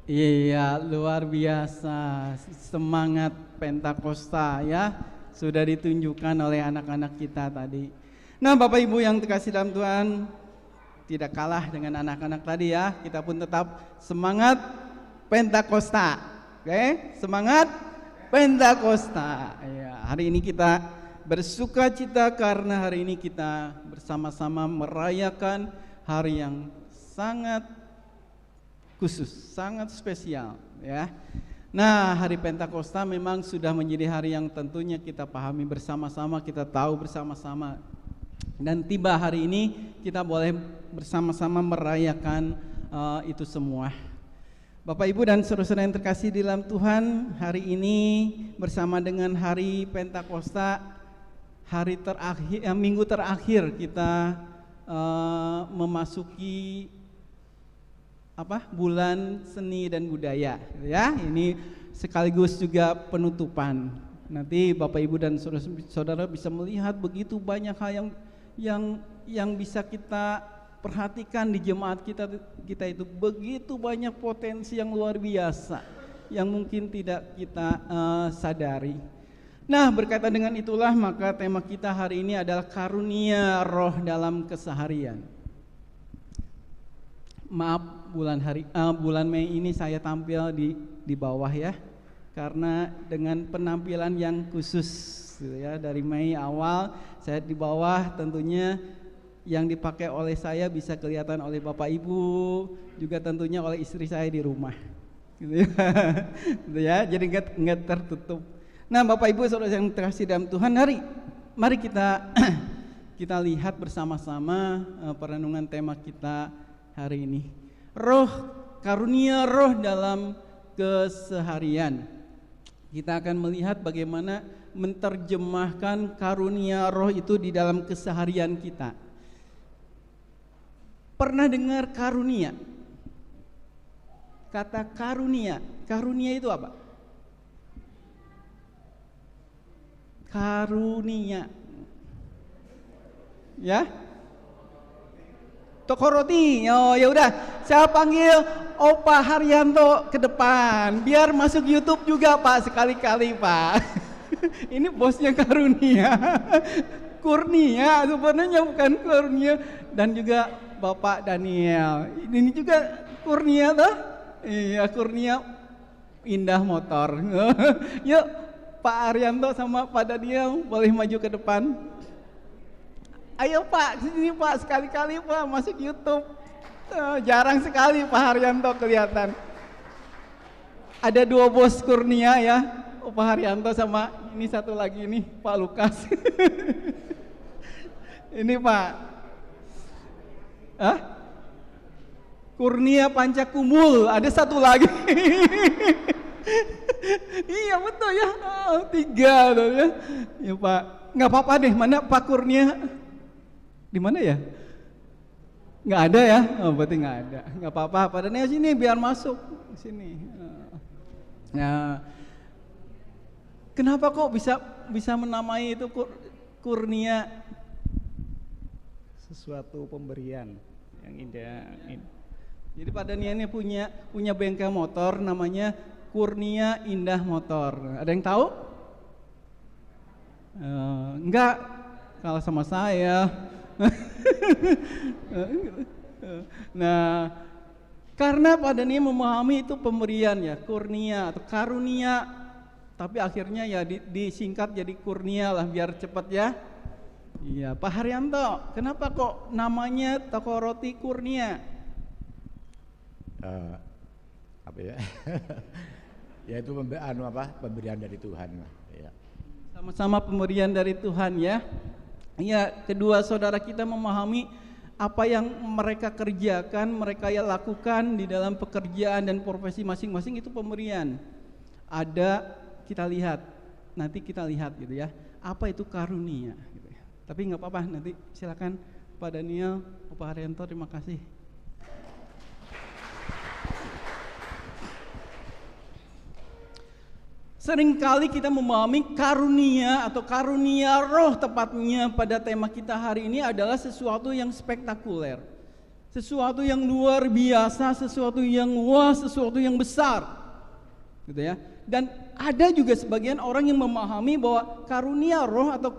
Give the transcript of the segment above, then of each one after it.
Iya, luar biasa. Semangat Pentakosta ya sudah ditunjukkan oleh anak-anak kita tadi. Nah, Bapak Ibu yang terkasih dalam Tuhan, tidak kalah dengan anak-anak tadi ya. Kita pun tetap semangat Pentakosta. Oke, semangat Pentakosta. Ya, hari ini kita bersuka cita karena hari ini kita bersama-sama merayakan hari yang sangat khusus, sangat spesial ya. Nah, hari Pentakosta memang sudah menjadi hari yang tentunya kita pahami bersama-sama, kita tahu bersama-sama. Dan tiba hari ini kita boleh bersama-sama merayakan itu semua. Bapak Ibu dan saudara-saudara yang terkasih di dalam Tuhan, hari ini bersama dengan hari Pentakosta, hari terakhir, minggu terakhir kita memasuki bulan seni dan budaya ya. Ini sekaligus juga penutupan. Nanti Bapak Ibu dan saudara bisa melihat begitu banyak hal yang bisa kita perhatikan di jemaat kita itu, begitu banyak potensi yang luar biasa yang mungkin tidak kita sadari. Nah, berkaitan dengan itulah maka tema kita hari ini adalah karunia roh dalam keseharian. Maaf, bulan Mei ini saya tampil di bawah ya, karena dengan penampilan yang khusus gitu ya. Dari Mei awal saya di bawah, tentunya yang dipakai oleh saya bisa kelihatan oleh Bapak Ibu, juga tentunya oleh istri saya di rumah gitu ya. Gitu ya, jadi nggak tertutup. Nah, Bapak Ibu saudara yang terkasih dalam Tuhan, mari kita lihat bersama-sama perenungan tema kita hari ini. Karunia roh dalam keseharian. Kita akan melihat bagaimana menerjemahkan karunia roh itu di dalam keseharian kita. Pernah dengar karunia? Kata karunia itu apa? Karunia. Ya? Toko roti. Oh ya udah, saya panggil Opa Haryanto ke depan, biar masuk YouTube juga Pak, sekali-kali Pak. Ini bosnya Karunia. Kurnia sebenarnya, bukan Kurnia. Dan juga Bapak Daniel. Ini juga Kurnia tuh. Iya, Kurnia Indah Motor. Yuk Pak Haryanto sama Pak Daniel boleh maju ke depan. Ayo Pak, sini Pak, sekali-kali Pak masuk YouTube. Jarang sekali Pak Haryanto kelihatan. Ada dua bos Kurnia ya, Pak Haryanto sama ini satu lagi nih Pak Lukas. Ini Pak. Kurnia Pancakumul, ada satu lagi. Iya betul ya, 3 tuh ya. Ya Pak, nggak apa-apa deh, mana Pak Kurnia? Di mana ya? Nggak ada ya? Oh, berarti nggak ada. Nggak apa-apa. Padahal sini biar masuk sini. Nah, kenapa kok bisa menamai itu Kurnia? Sesuatu pemberian yang indah. Jadi Pak Daniel ini punya bengkel motor namanya Kurnia Indah Motor. Ada yang tahu? Enggak. Kalau sama saya. Nah, karena Pak Daniel memahami itu pemberian ya, kurnia atau karunia, tapi akhirnya ya disingkat jadi kurnia lah biar cepat ya. Iya, Pak Haryanto, kenapa kok namanya toko roti Kurnia? Apa ya? Ya itu pemberian dari Tuhan lah. Ya. Sama-sama pemberian dari Tuhan ya. Ya, kedua saudara kita memahami apa yang mereka kerjakan, mereka lakukan di dalam pekerjaan dan profesi masing-masing itu pemberian. Ada nanti kita lihat gitu ya. Apa itu karunia? Gitu ya. Tapi nggak apa-apa, nanti silakan Pak Daniel, Pak Haryanto, terima kasih. Seringkali kita memahami karunia atau karunia roh tepatnya pada tema kita hari ini adalah sesuatu yang spektakuler. sesuatu yang luar biasa, sesuatu yang wah, sesuatu yang besar, gitu ya. Dan ada juga sebagian orang yang memahami bahwa karunia roh atau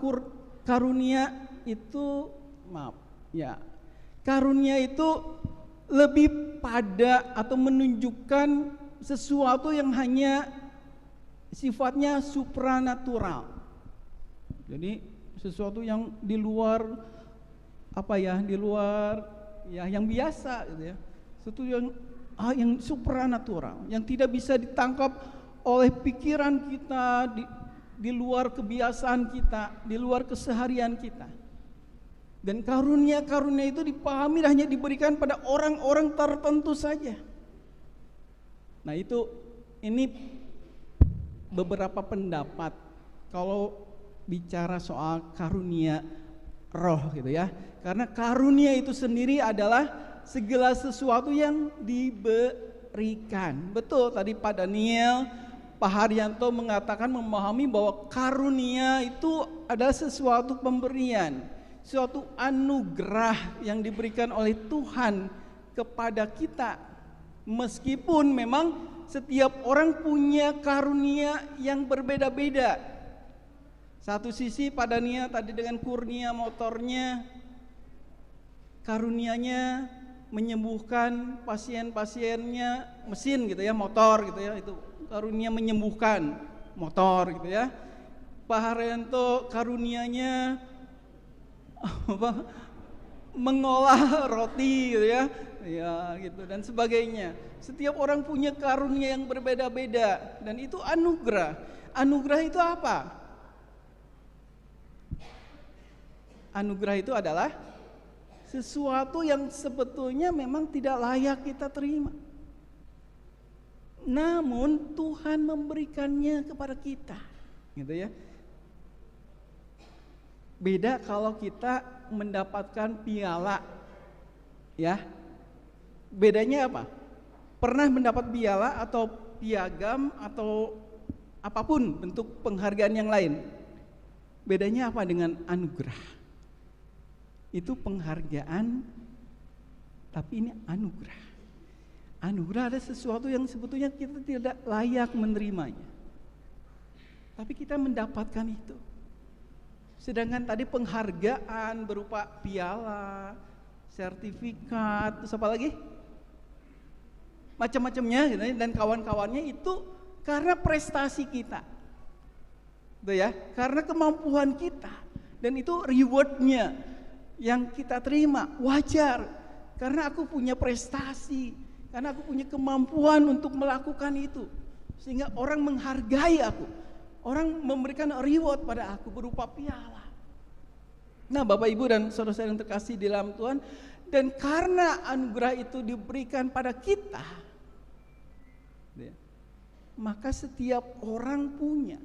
karunia itu, maaf ya, karunia itu lebih pada atau menunjukkan sesuatu yang hanya sifatnya supranatural. Jadi sesuatu yang di luar di luar ya yang biasa gitu ya. Sesuatu yang supranatural, yang tidak bisa ditangkap oleh pikiran kita, di luar kebiasaan kita, di luar keseharian kita. Dan karunia-karunia itu dipahami hanya diberikan pada orang-orang tertentu saja. Nah, ini beberapa pendapat kalau bicara soal karunia roh gitu ya. Karena karunia itu sendiri adalah segala sesuatu yang diberikan. Betul tadi Pak Daniel, Pak Haryanto mengatakan memahami bahwa karunia itu adalah sesuatu pemberian, suatu anugerah yang diberikan oleh Tuhan kepada kita. Meskipun memang setiap orang punya karunia yang berbeda-beda. Satu sisi Pak Daniel tadi dengan kurnia motornya, karunianya menyembuhkan pasien-pasiennya, mesin gitu ya, motor gitu ya, itu karunia menyembuhkan motor gitu ya. Pak Haryanto karunianya mengolah roti gitu ya, ya gitu dan sebagainya. Setiap orang punya karunia yang berbeda-beda dan itu anugerah. Anugerah itu apa? Anugerah itu adalah sesuatu yang sebetulnya memang tidak layak kita terima. Namun Tuhan memberikannya kepada kita, gitu ya. Beda kalau kita mendapatkan piala, ya. Bedanya apa? Pernah mendapat piala atau piagam atau apapun bentuk penghargaan yang lain. Bedanya apa dengan anugerah? Itu penghargaan, tapi ini anugerah. Anugerah ada sesuatu yang sebetulnya kita tidak layak menerimanya, tapi kita mendapatkan itu. Sedangkan tadi penghargaan berupa piala, sertifikat, terus apa lagi? Macam-macamnya gitu, dan kawan-kawannya itu karena prestasi kita, gitu ya, karena kemampuan kita, dan itu rewardnya yang kita terima wajar, karena aku punya prestasi, karena aku punya kemampuan untuk melakukan itu, sehingga orang menghargai aku, orang memberikan reward pada aku berupa piala. Nah, Bapak Ibu dan saudara-saudara yang terkasih di dalam Tuhan, dan karena anugerah itu diberikan pada kita, maka setiap orang punya.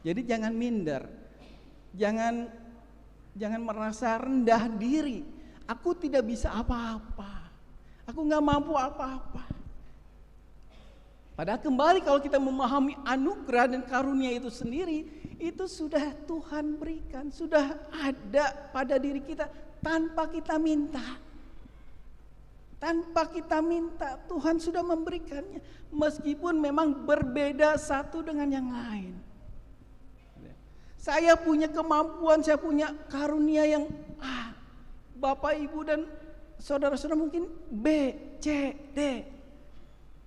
Jadi jangan minder, jangan merasa rendah diri. Aku tidak bisa apa-apa, aku gak mampu apa-apa. Padahal kembali kalau kita memahami anugerah dan karunia itu sendiri, itu sudah Tuhan berikan, sudah ada pada diri kita tanpa kita minta. Tanpa kita minta, Tuhan sudah memberikannya, meskipun memang berbeda satu dengan yang lain. Saya punya kemampuan, saya punya karunia yang A, Bapak Ibu dan saudara-saudara mungkin B, C, D.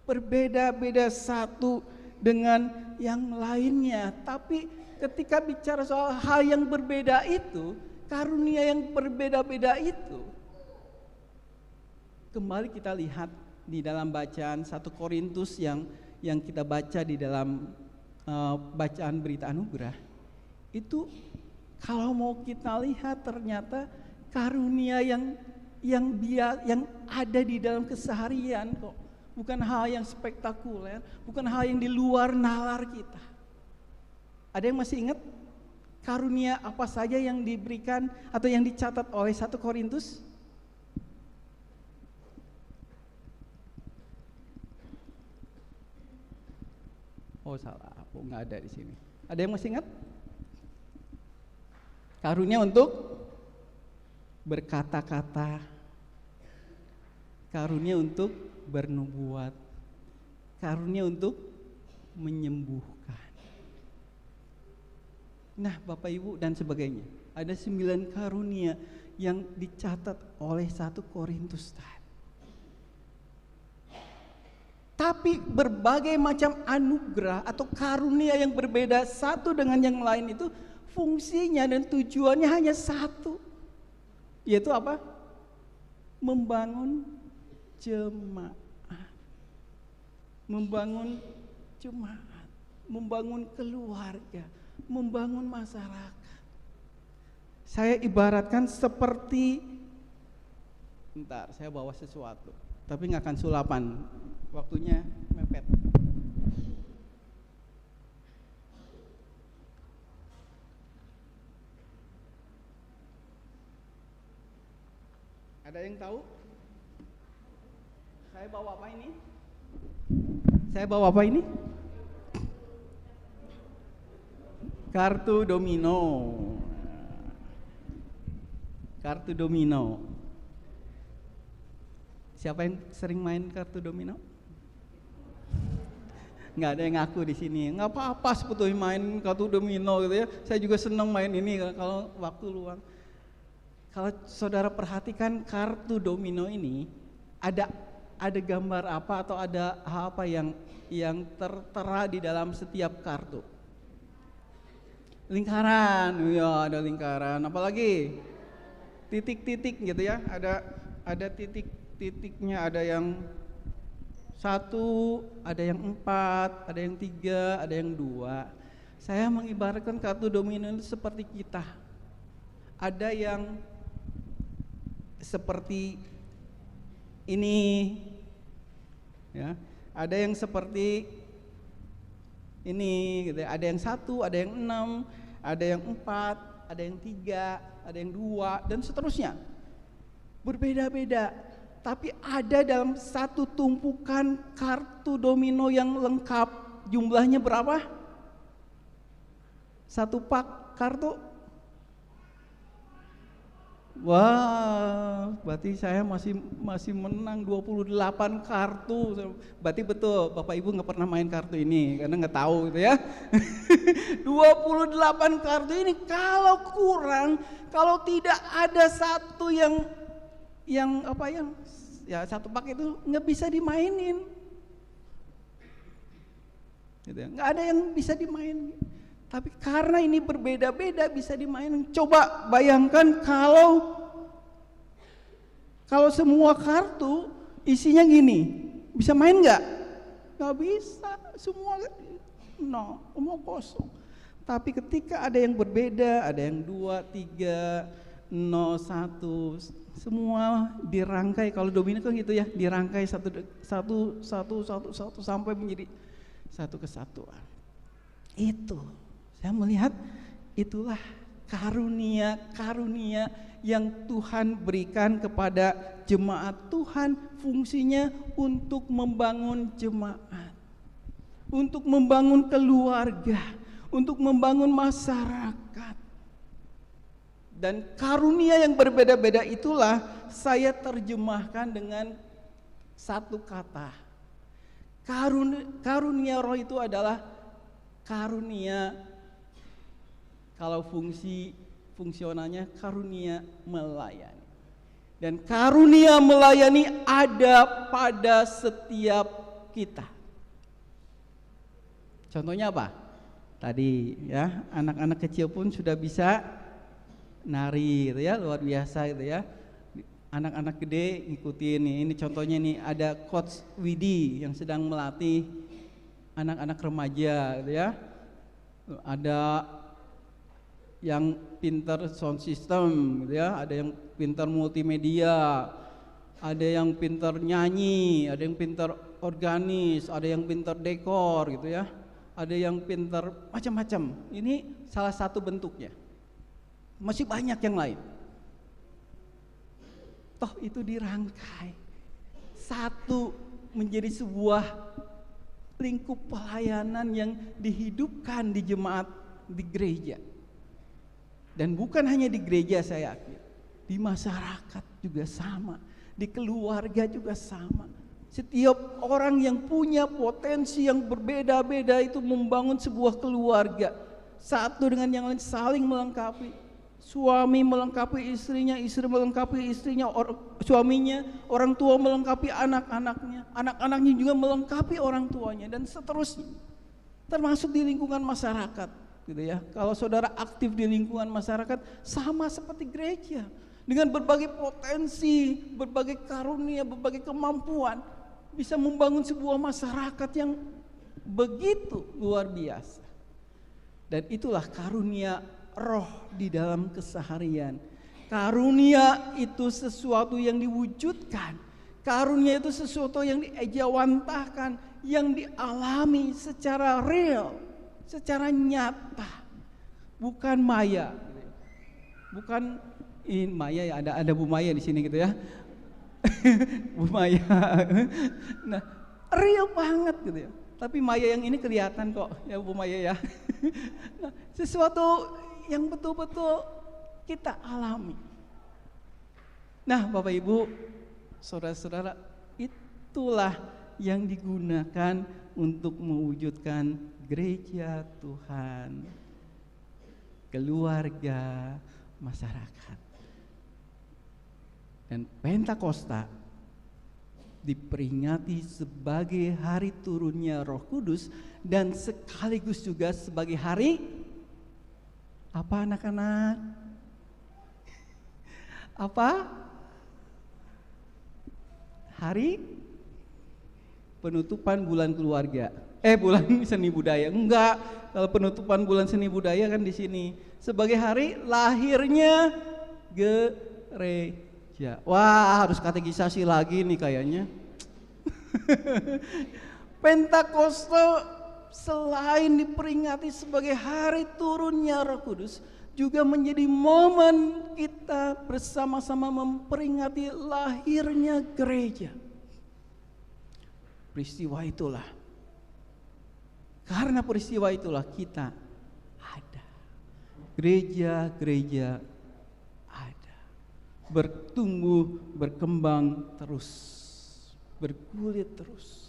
Berbeda-beda satu dengan yang lainnya. Tapi ketika bicara soal hal yang berbeda itu, karunia yang berbeda-beda itu, kembali kita lihat di dalam bacaan 1 Korintus yang kita baca di dalam bacaan berita anugerah. Itu kalau mau kita lihat ternyata karunia yang ada di dalam keseharian kok. Bukan hal yang spektakuler, bukan hal yang di luar nalar kita. Ada yang masih ingat karunia apa saja yang diberikan atau yang dicatat oleh 1 Korintus? Oh salah, aku nggak ada di sini. Ada yang masih ingat? Karunia untuk berkata-kata karunia untuk bernubuat, karunia untuk menyembuhkan. Nah, Bapak Ibu dan sebagainya. Ada 9 karunia yang dicatat oleh 1 Korintus tadi. Tapi berbagai macam anugerah atau karunia yang berbeda satu dengan yang lain itu fungsinya dan tujuannya hanya satu, yaitu apa? Membangun jemaat, membangun jemaat, membangun keluarga, membangun masyarakat. Saya ibaratkan seperti, bentar, saya bawa sesuatu, tapi nggak akan sulapan. Waktunya mepet. Ada yang tahu? Saya bawa apa ini? Saya bawa apa ini? Kartu domino. Kartu domino. Siapa yang sering main kartu domino? Nggak ada yang ngaku di sini. Nggak apa-apa sebetulnya main kartu domino gitu ya. Saya juga senang main ini kalau waktu luang. Kalau saudara perhatikan kartu domino ini ada gambar apa atau ada apa yang tertera di dalam setiap kartu? Lingkaran, ya ada lingkaran. Apalagi titik-titik gitu ya. Ada titik-titiknya, ada yang 1, ada yang 4, ada yang 3, ada yang 2. Saya mengibaratkan kartu domino itu seperti kita. Ada yang seperti ini, ya. Ada yang seperti ini, gitu. Ada yang 1, ada yang 6, ada yang 4, ada yang 3, ada yang 2, dan seterusnya. Berbeda-beda. Tapi ada dalam satu tumpukan kartu domino yang lengkap. Jumlahnya berapa? 1 pak kartu. Wah, berarti saya masih menang 28 kartu. Berarti betul Bapak Ibu nggak pernah main kartu ini karena nggak tahu gitu ya. 28 kartu ini kalau kurang, kalau tidak ada satu yang ya 1 pak itu nggak bisa dimainin, gitu ya. Nggak ada yang bisa dimainin. Tapi karena ini berbeda-beda bisa dimainin. Coba bayangkan kalau semua kartu isinya gini, bisa main nggak? Nggak bisa, semua kosong. Tapi ketika ada yang berbeda, ada yang 2, 3, 0, 1, semua dirangkai. Kalau domino kan gitu ya, dirangkai satu sampai menjadi satu kesatuan. Itu saya melihat itulah karunia yang Tuhan berikan kepada jemaat Tuhan. Fungsinya untuk membangun jemaat, untuk membangun keluarga, untuk membangun masyarakat. Dan karunia yang berbeda-beda itulah saya terjemahkan dengan satu kata. Karunia roh itu adalah karunia, kalau fungsionalnya karunia melayani. Dan karunia melayani ada pada setiap kita. Contohnya apa? Tadi ya, anak-anak kecil pun sudah bisa nari gitu ya, luar biasa gitu ya. Anak-anak gede ngikutin nih. Ini contohnya nih, ada Coach Widi yang sedang melatih anak-anak remaja gitu ya. Ada yang pintar sound system gitu ya, ada yang pintar multimedia, ada yang pintar nyanyi, ada yang pintar organis, ada yang pintar dekor gitu ya, ada yang pintar macam-macam. Ini salah satu bentuknya. Masih banyak yang lain. Toh itu dirangkai satu menjadi sebuah lingkup pelayanan yang dihidupkan di jemaat, di gereja. Dan bukan hanya di gereja, saya yakin di masyarakat juga sama. Di Di keluarga juga sama. Setiap orang yang punya potensi yang berbeda-beda itu membangun sebuah keluarga. Satu dengan yang lain saling melengkapi. Suami melengkapi istrinya, istri melengkapi istrinya, suaminya, orang tua melengkapi anak-anaknya, anak-anaknya juga melengkapi orang tuanya, dan seterusnya. Termasuk di lingkungan masyarakat, gitu ya. Kalau saudara aktif di lingkungan masyarakat, sama seperti gereja, dengan berbagai potensi, berbagai karunia, berbagai kemampuan, bisa membangun sebuah masyarakat yang begitu luar biasa. Dan itulah karunia roh di dalam keseharian. Karunia itu sesuatu yang diwujudkan. Karunia itu sesuatu yang diejawantahkan, yang dialami secara real, secara nyata. Bukan maya. Bukan maya ya, ada Bu Maya di sini gitu ya. Bu Maya. Nah, real banget gitu ya. Tapi Maya yang ini kelihatan kok ya Bu Maya ya. Nah, sesuatu yang betul-betul kita alami. Nah, Bapak Ibu, saudara-saudara, itulah yang digunakan untuk mewujudkan gereja Tuhan, keluarga, masyarakat. Dan Pentakosta diperingati sebagai hari turunnya Roh Kudus dan sekaligus juga sebagai hari apa anak-anak? Apa? Hari penutupan bulan keluarga. Bulan seni budaya. Enggak, kalau penutupan bulan seni budaya kan di sini sebagai hari lahirnya gereja. Wah, harus katekisasi lagi nih kayaknya. Pentakosta selain diperingati sebagai hari turunnya Roh Kudus, juga menjadi momen kita bersama-sama memperingati lahirnya gereja. Peristiwa itulah, karena peristiwa itulah kita ada. Gereja-gereja ada, bertumbuh, berkembang terus, bergulir terus.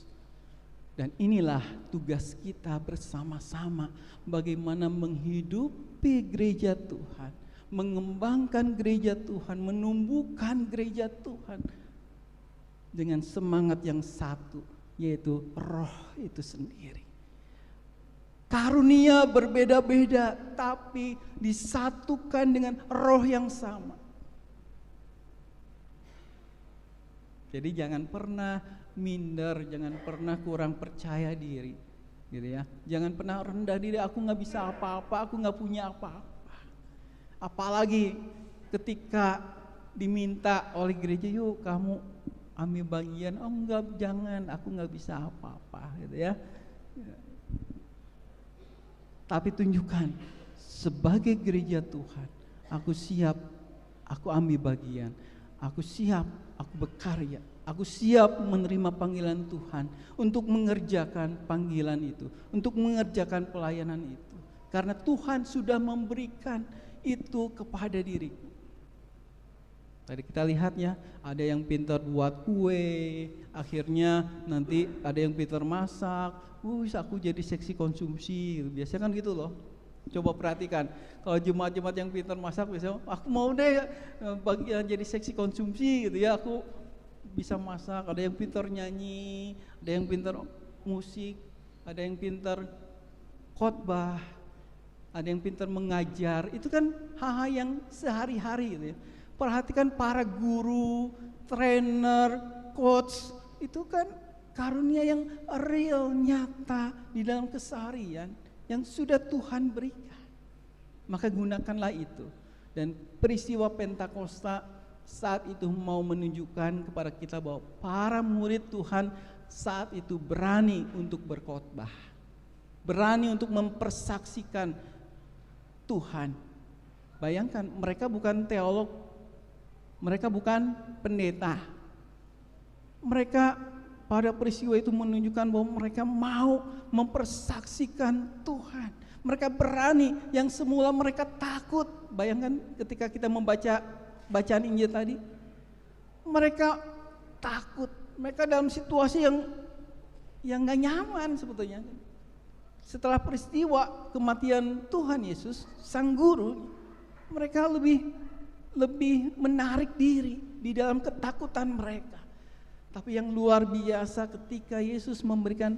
Dan inilah tugas kita bersama-sama, bagaimana menghidupi gereja Tuhan, mengembangkan gereja Tuhan, menumbuhkan gereja Tuhan dengan semangat yang satu, yaitu roh itu sendiri. Karunia berbeda-beda, tapi disatukan dengan roh yang sama. Jadi jangan pernah minder, jangan pernah kurang percaya diri, gitu ya. Jangan pernah rendah diri, aku nggak bisa apa-apa, aku nggak punya apa-apa. Apalagi ketika diminta oleh gereja, yuk kamu ambil bagian, oh enggak, jangan, aku nggak bisa apa-apa, gitu ya. Tapi tunjukkan sebagai gereja Tuhan, aku siap, aku ambil bagian, aku siap, aku berkarya. Aku siap menerima panggilan Tuhan untuk mengerjakan panggilan itu, untuk mengerjakan pelayanan itu. Karena Tuhan sudah memberikan itu kepada diriku. Tadi kita lihat ya, ada yang pintar buat kue, akhirnya nanti ada yang pintar masak, aku jadi seksi konsumsi. Biasanya kan gitu loh. Coba perhatikan, kalau jemaat-jemaat yang pintar masak, biasanya aku mau deh bagian jadi seksi konsumsi gitu ya, aku bisa masak. Ada yang pintar nyanyi, ada yang pintar musik, ada yang pintar khotbah, ada yang pintar mengajar. Itu kan hal-hal yang sehari-hari gitu ya. Perhatikan para guru, trainer, coach, itu kan karunia yang real, nyata di dalam keseharian yang sudah Tuhan berikan. Maka gunakanlah itu. Dan peristiwa Pentakosta saat itu mau menunjukkan kepada kita bahwa para murid Tuhan saat itu berani untuk berkhotbah, berani untuk mempersaksikan Tuhan. Bayangkan, mereka bukan teolog, mereka bukan pendeta. Mereka pada peristiwa itu menunjukkan bahwa mereka mau mempersaksikan Tuhan. Mereka berani, yang semula mereka takut. Bayangkan ketika kita membaca bacaan Injil tadi, mereka takut, mereka dalam situasi yang nggak nyaman sebetulnya. Setelah peristiwa kematian Tuhan Yesus, Sang Guru, mereka lebih menarik diri di dalam ketakutan mereka. Tapi yang luar biasa ketika Yesus memberikan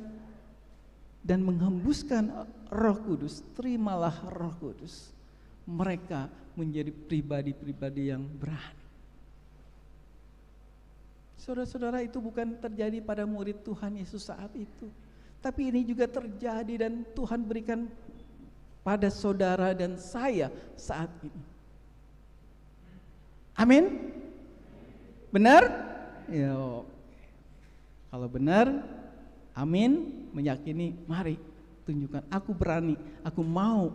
dan menghembuskan Roh Kudus, terimalah Roh Kudus, mereka menjadi pribadi-pribadi yang berani. Saudara-saudara, itu bukan terjadi pada murid Tuhan Yesus saat itu, tapi ini juga terjadi dan Tuhan berikan pada saudara dan saya saat ini. Amin? Benar? Ya. Kalau benar, amin, meyakini, mari tunjukkan, aku berani, aku mau,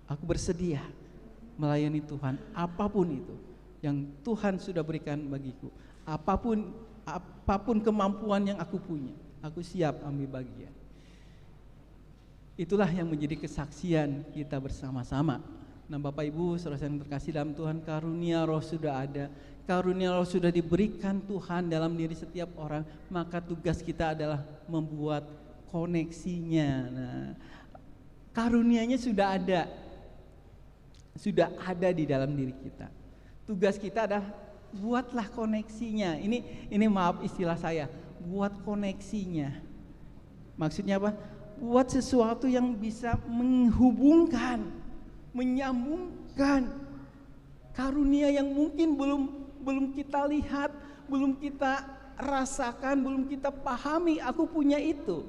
aku bersedia melayani Tuhan, apapun itu yang Tuhan sudah berikan bagiku, apapun kemampuan yang aku punya, aku siap ambil bagian. Itulah yang menjadi kesaksian kita bersama-sama. Nah, Bapak Ibu, saudara yang terkasih dalam Tuhan, karunia Roh sudah ada, karunia Roh sudah diberikan Tuhan dalam diri setiap orang, maka tugas kita adalah membuat koneksinya. Nah, karunianya sudah ada di dalam diri kita. Tugas kita adalah buatlah koneksinya. Ini maaf istilah saya, buat koneksinya. Maksudnya apa? Buat sesuatu yang bisa menghubungkan, menyambungkan karunia yang mungkin belum kita lihat, belum kita rasakan, belum kita pahami. Aku punya itu.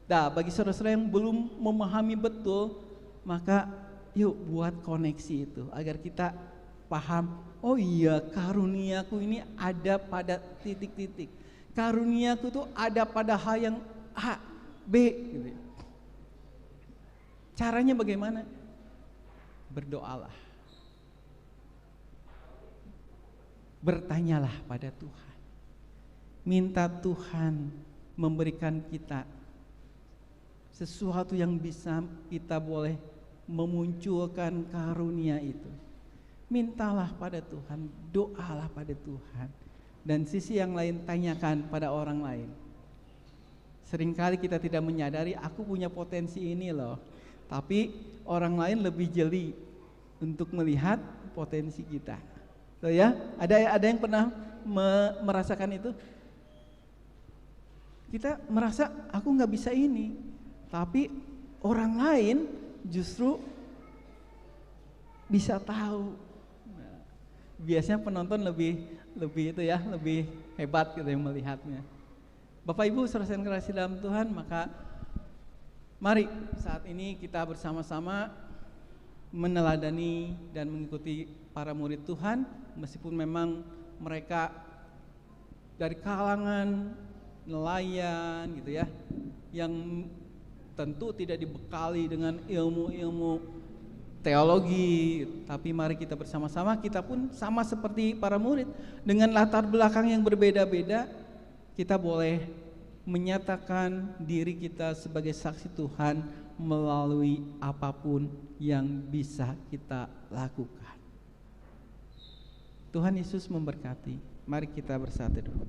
Nah, bagi saudara-saudara yang belum memahami betul, maka yuk buat koneksi itu agar kita paham. Oh iya, karuniaku ini ada pada titik-titik. Karuniaku tuh ada pada hal yang A, B gitu. Caranya bagaimana? Berdoalah. Bertanyalah pada Tuhan. Minta Tuhan memberikan kita sesuatu yang bisa kita boleh memunculkan karunia itu. Mintalah pada Tuhan, doalah pada Tuhan. Dan sisi yang lain, tanyakan pada orang lain. Seringkali kita tidak menyadari, aku punya potensi ini loh, tapi orang lain lebih jeli untuk melihat potensi kita. So, ya, ada yang pernah merasakan itu? Kita merasa aku nggak bisa ini, tapi orang lain justru bisa tahu. Nah, biasanya penonton lebih hebat gitu yang melihatnya. Bapak Ibu saudara yang terkasih dalam Tuhan, maka mari saat ini kita bersama-sama meneladani dan mengikuti para murid Tuhan, meskipun memang mereka dari kalangan nelayan gitu ya, yang tentu tidak dibekali dengan ilmu-ilmu teologi, tapi mari kita bersama-sama, kita pun sama seperti para murid dengan latar belakang yang berbeda-beda, kita boleh menyatakan diri kita sebagai saksi Tuhan melalui apapun yang bisa kita lakukan. Tuhan Yesus memberkati. Mari kita bersatu dulu.